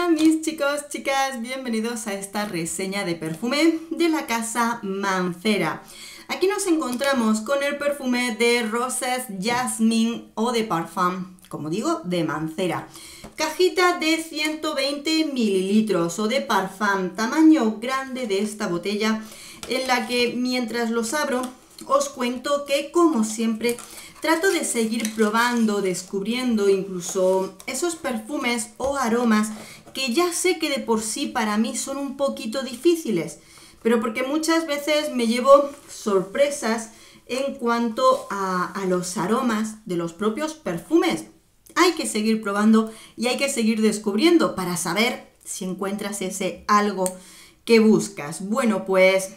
Hola mis chicos, chicas, bienvenidos a esta reseña de perfume de la casa Mancera. Aquí nos encontramos con el perfume de Roses Jasmine Eau de Parfum, como digo, de Mancera. Cajita de 120 mililitros Eau de Parfum, tamaño grande de esta botella, en la que mientras los abro os cuento que, como siempre, trato de seguir probando, descubriendo incluso esos perfumes o aromas que ya sé que de por sí para mí son un poquito difíciles, pero porque muchas veces me llevo sorpresas en cuanto a los aromas de los propios perfumes. Hay que seguir probando y hay que seguir descubriendo para saber si encuentras ese algo que buscas. Bueno, pues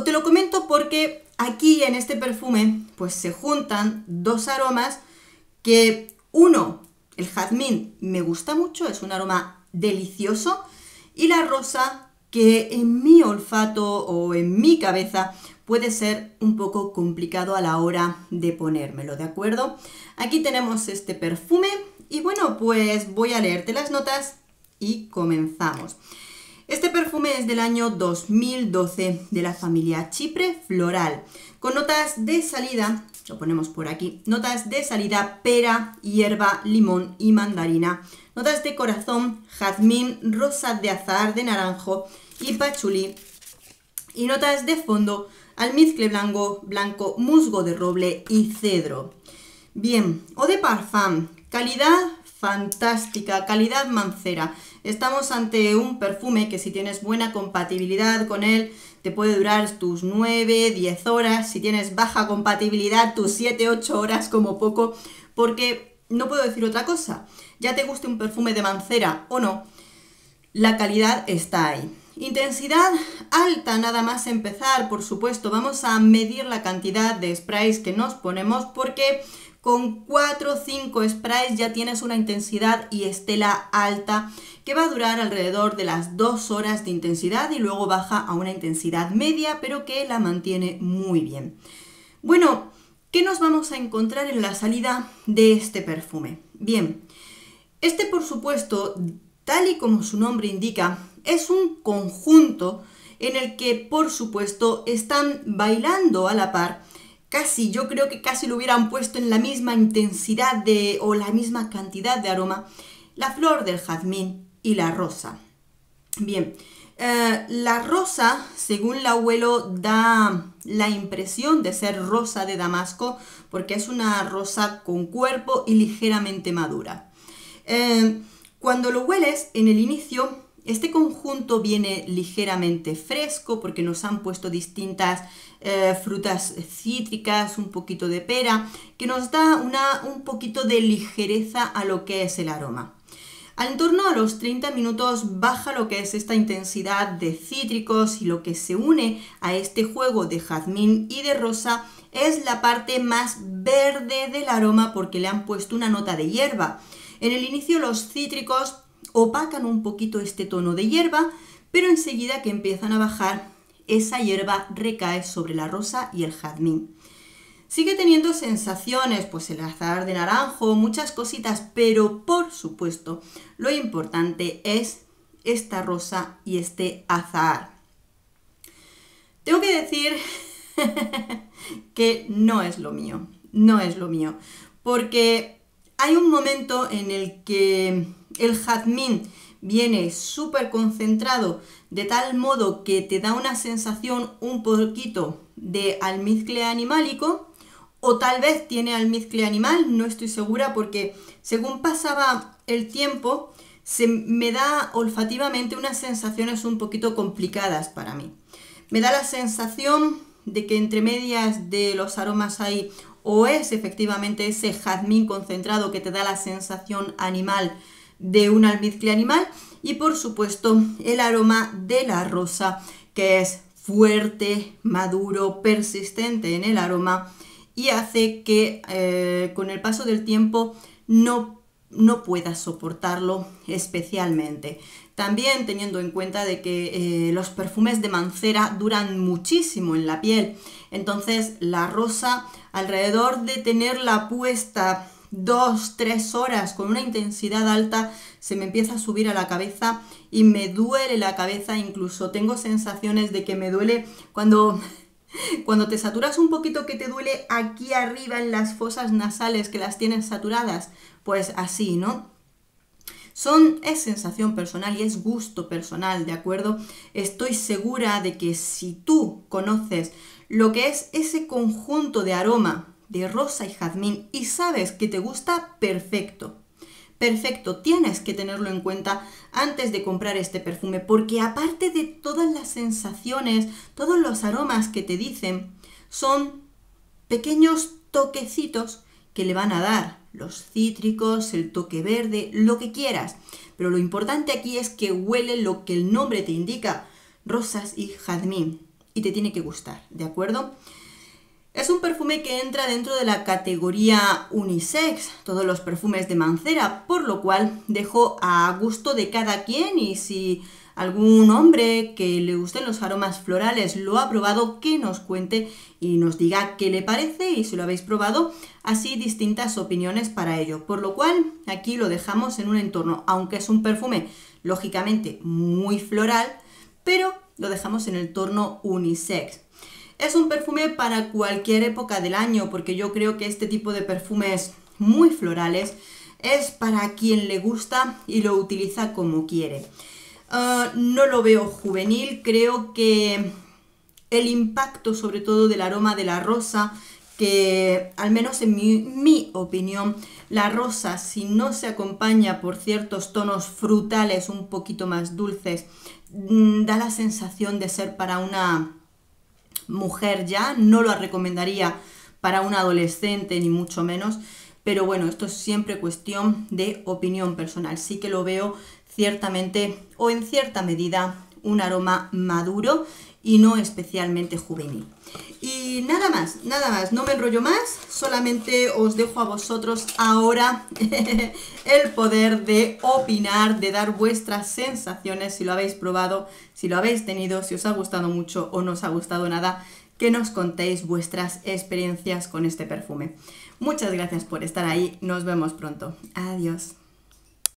te lo comento porque aquí en este perfume pues se juntan dos aromas que uno, el jazmín, me gusta mucho, es un aroma delicioso, y la rosa, que en mi olfato o en mi cabeza puede ser un poco complicado a la hora de ponérmelo, ¿de acuerdo? Aquí tenemos este perfume y bueno, pues voy a leerte las notas y comenzamos. Este perfume es del año 2012 de la familia Chypre Floral, con notas de salida, lo ponemos por aquí, notas de salida pera, hierba, limón y mandarina, notas de corazón, jazmín, rosa de azahar de naranjo y pachulí, y notas de fondo, almizcle blanco, musgo de roble y cedro. Bien, Eau de Parfum, calidad fantástica, calidad Mancera. Estamos ante un perfume que si tienes buena compatibilidad con él, te puede durar tus 9, 10 horas. Si tienes baja compatibilidad, tus 7, 8 horas como poco, porque no puedo decir otra cosa. Ya te guste un perfume de Mancera o no, la calidad está ahí. Intensidad alta nada más empezar, por supuesto. Vamos a medir la cantidad de sprays que nos ponemos porque con 4 o 5 sprays ya tienes una intensidad y estela alta que va a durar alrededor de las 2 horas de intensidad y luego baja a una intensidad media, pero que la mantiene muy bien. Bueno, ¿qué nos vamos a encontrar en la salida de este perfume? Bien, este por supuesto, tal y como su nombre indica, es un conjunto en el que por supuesto están bailando a la par. Casi, yo creo que casi lo hubieran puesto en la misma intensidad o la misma cantidad de aroma, la flor del jazmín y la rosa. Bien, la rosa, según la huelo, da la impresión de ser rosa de damasco porque es una rosa con cuerpo y ligeramente madura. Cuando lo hueles en el inicio, este conjunto viene ligeramente fresco porque nos han puesto distintas frutas cítricas, un poquito de pera, que nos da un poquito de ligereza a lo que es el aroma. En torno a los 30 minutos baja lo que es esta intensidad de cítricos y lo que se une a este juego de jazmín y de rosa es la parte más verde del aroma porque le han puesto una nota de hierba. En el inicio los cítricos opacan un poquito este tono de hierba, pero enseguida que empiezan a bajar, esa hierba recae sobre la rosa y el jazmín. Sigue teniendo sensaciones, pues el azahar de naranjo, muchas cositas, pero por supuesto lo importante es esta rosa y este azahar. Tengo que decir que no es lo mío, no es lo mío, porque hay un momento en el que el jazmín viene súper concentrado de tal modo que te da una sensación un poquito de almizcle animálico, o tal vez tiene almizcle animal, no estoy segura porque según pasaba el tiempo me da olfativamente unas sensaciones un poquito complicadas para mí. Me da la sensación de que entre medias de los aromas hay o es efectivamente ese jazmín concentrado que te da la sensación animal de un almizcle animal y por supuesto el aroma de la rosa que es fuerte, maduro, persistente en el aroma y hace que con el paso del tiempo no puedas soportarlo especialmente. También teniendo en cuenta de que los perfumes de Mancera duran muchísimo en la piel, entonces la rosa alrededor de tenerla puesta 2, 3 horas con una intensidad alta, se me empieza a subir a la cabeza y me duele la cabeza, incluso tengo sensaciones de que me duele cuando te saturas un poquito, que te duele aquí arriba en las fosas nasales que las tienes saturadas, pues así, ¿no? Es sensación personal y es gusto personal, ¿de acuerdo? Estoy segura de que si tú conoces lo que es ese conjunto de aroma de rosa y jazmín y sabes que te gusta, perfecto. Perfecto, tienes que tenerlo en cuenta antes de comprar este perfume, porque aparte de todas las sensaciones, todos los aromas que te dicen, son pequeños toquecitos que le van a dar los cítricos, el toque verde, lo que quieras. Pero lo importante aquí es que huele lo que el nombre te indica, rosas y jazmín, y te tiene que gustar, ¿de acuerdo? Es un perfume que entra dentro de la categoría unisex, todos los perfumes de Mancera, por lo cual dejo a gusto de cada quien, y si algún hombre que le gusten los aromas florales lo ha probado, que nos cuente y nos diga qué le parece y si lo habéis probado, así distintas opiniones para ello. Por lo cual aquí lo dejamos en un entorno, aunque es un perfume lógicamente muy floral, pero lo dejamos en el entorno unisex. Es un perfume para cualquier época del año, porque yo creo que este tipo de perfumes muy florales es para quien le gusta y lo utiliza como quiere. No lo veo juvenil, creo que el impacto sobre todo del aroma de la rosa, que al menos en mi opinión, la rosa, si no se acompaña por ciertos tonos frutales un poquito más dulces, da la sensación de ser para una mujer ya, no lo recomendaría para un adolescente ni mucho menos, pero bueno, esto es siempre cuestión de opinión personal. Sí que lo veo ciertamente o en cierta medida un aroma maduro y no especialmente juvenil. Y nada más, no me enrollo más, solamente os dejo a vosotros ahora el poder de opinar, de dar vuestras sensaciones, si lo habéis probado, si lo habéis tenido, si os ha gustado mucho o no os ha gustado nada, que nos contéis vuestras experiencias con este perfume. Muchas gracias por estar ahí, nos vemos pronto. Adiós.